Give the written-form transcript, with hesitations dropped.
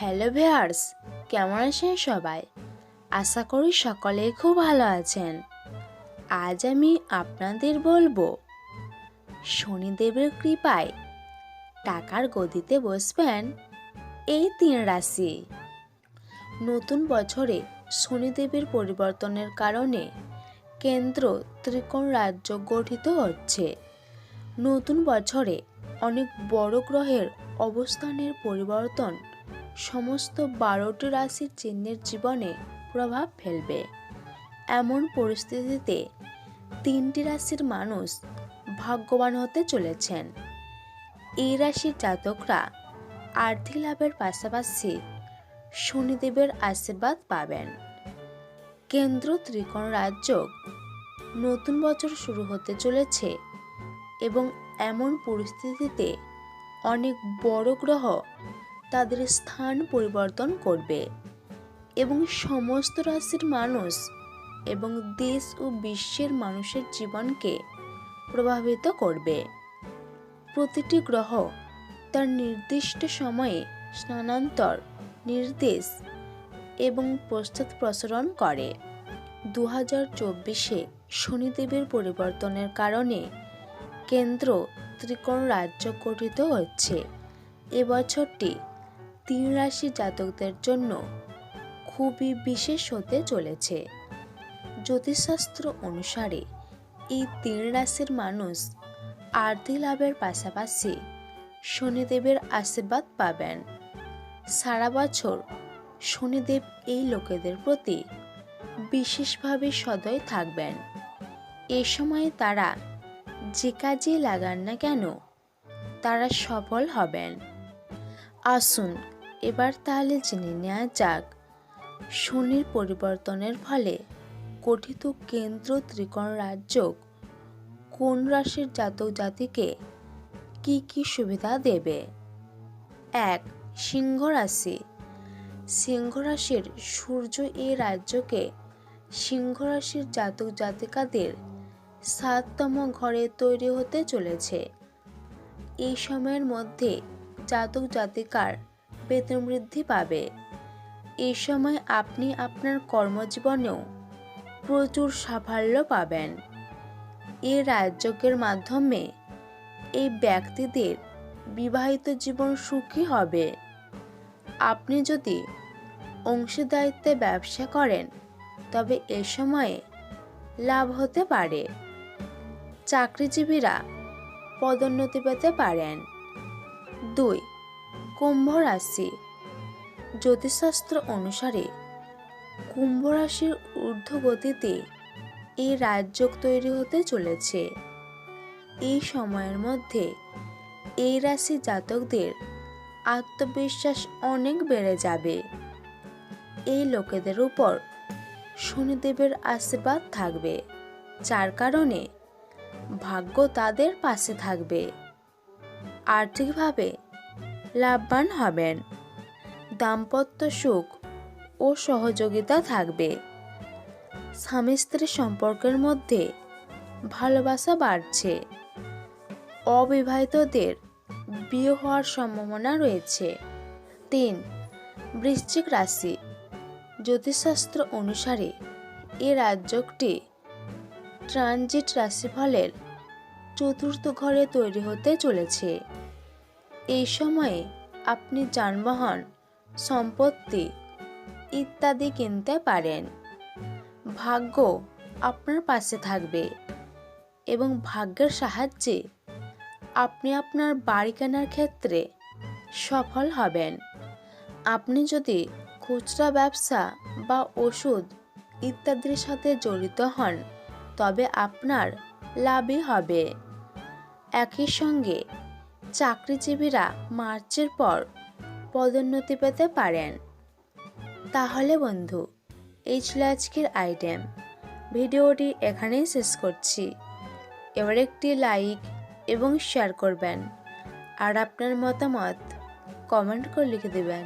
Hello viewers, কেমন আছেন সবাই? আশা করি সকলেই খুব ভালো আছেন। আজ আমি আপনাদের বলবো শনিদেবের কৃপায় টাকার গদিতে বসবেন এই 3 রাশি। নতুন বছরে শনিদেবের পরিবর্তনের কারণে কেন্দ্র ত্রিকোণ রাজ্য গঠিত হচ্ছে। নতুন বছরে অনেক বড় গ্রহের অবস্থানের পরিবর্তন সমস্ত 12টি রাশির চিহ্নের জীবনে প্রভাব ফেলবে। এমন পরিস্থিতিতে 3টি রাশির মানুষ ভাগ্যবান হতে চলেছেন। এই রাশির জাতকরা আর্থিক লাভের পাশাপাশি শনিদেবের আশীর্বাদ পাবেন। কেন্দ্র ত্রিকোণ রাজ্য নতুন বছর শুরু হতে চলেছে এবং এমন পরিস্থিতিতে অনেক বড় গ্রহ তাদের স্থান পরিবর্তন করবে এবং সমস্ত রাশির মানুষ এবং দেশ ও বিশ্বের মানুষের জীবনকে প্রভাবিত করবে। প্রতিটি গ্রহ তার নির্দিষ্ট সময়ে স্থানান্তর, নির্দেশ এবং প্রস্থান করে। 2024-এ শনিদেবের পরিবর্তনের কারণে কেন্দ্র ত্রিকোণ রাজ্য গঠিত হচ্ছে। এবছরটি 3 রাশি জাতকদের জন্য খুবই বিশেষ হতে চলেছে। জ্যোতিষশাস্ত্র অনুসারে এই 3 রাশির মানুষ আর্থিক লাভের পাশাপাশি শনিদেবের আশীর্বাদ পাবেন। সারা বছর শনিদেব এই লোকেদের প্রতি বিশেষভাবে সদয় থাকবেন। এ সময় তারা যে কাজে লাগান না কেন তারা সফল হবেন। আসুন এবার তাহলে জেনে নেওয়া যাক শনির পরিবর্তনের ফলে গঠিত কেন্দ্র ত্রিকোণ রাজ্য কোন রাশির জাতক জাতিকে কি কি সুবিধা দেবে। 1. সিংহ রাশি। সিংহ রাশির সূর্য এই রাজ্যকে সিংহ রাশির জাতক জাতিকাদের 7তম ঘরে তৈরি হতে চলেছে। এই সময়ের মধ্যে জাতক জাতিকার বেতন বৃদ্ধি পাবে। এই সময় আপনি আপনার কর্মজীবনেও প্রচুর সাফল্য পাবেন। এই রাজযোগের মাধ্যমে এই ব্যক্তিদের বিবাহিত জীবন সুখী হবে। আপনি যদি অংশীদারিত্বে ব্যবসা করেন তবে এ সময়ে লাভ হতে পারে। চাকরিজীবীরা পদোন্নতি পেতে পারেন। 2. কুম্ভ রাশি। জ্যোতিষশাস্ত্র অনুসারে কুম্ভ রাশির ঊর্ধ্বগতিতে এই রাজযোগ তৈরি হতে চলেছে। এই সময়ের মধ্যে এই রাশি জাতকদের আত্মবিশ্বাস অনেক বেড়ে যাবে। এই লোকেদের উপর শনিদেবের আশীর্বাদ থাকবে, যার কারণে ভাগ্য তাদের পাশে থাকবে। আর্থিকভাবে লাভবান হবেন। দাম্পত্য সুখ ও সহযোগিতা থাকবে। স্বামী স্ত্রী সম্পর্কের মধ্যে ভালোবাসা বাড়ছে। অবিবাহিতদের বিয়ে হওয়ার সম্ভাবনা রয়েছে। 3. বৃশ্চিক রাশি। জ্যোতিষশাস্ত্র অনুসারে এই রাজযোগটি ট্রানজিট রাশিফলের 4র্থ ঘরে তৈরি হতে চলেছে। এই সময়ে আপনি যানবাহন, সম্পত্তি ইত্যাদি কিনতে পারেন। ভাগ্য আপনার পাশে থাকবে এবং ভাগ্যের সাহায্যে আপনি আপনার বাড়ি কেনার ক্ষেত্রে সফল হবেন। আপনি যদি খুচরা ব্যবসা বা ওষুধ ইত্যাদির সাথে জড়িত হন তবে আপনার লাভই হবে। একই সঙ্গে চাকরিজীবীরা মার্চের পর পদোন্নতি পেতে পারেন। তাহলে বন্ধু, এই ছিল আজকের আইটেম। ভিডিওটি এখানেই শেষ করছি। এবার একটি লাইক এবং শেয়ার করবেন আর আপনার মতামত কমেন্ট করে লিখে দেবেন।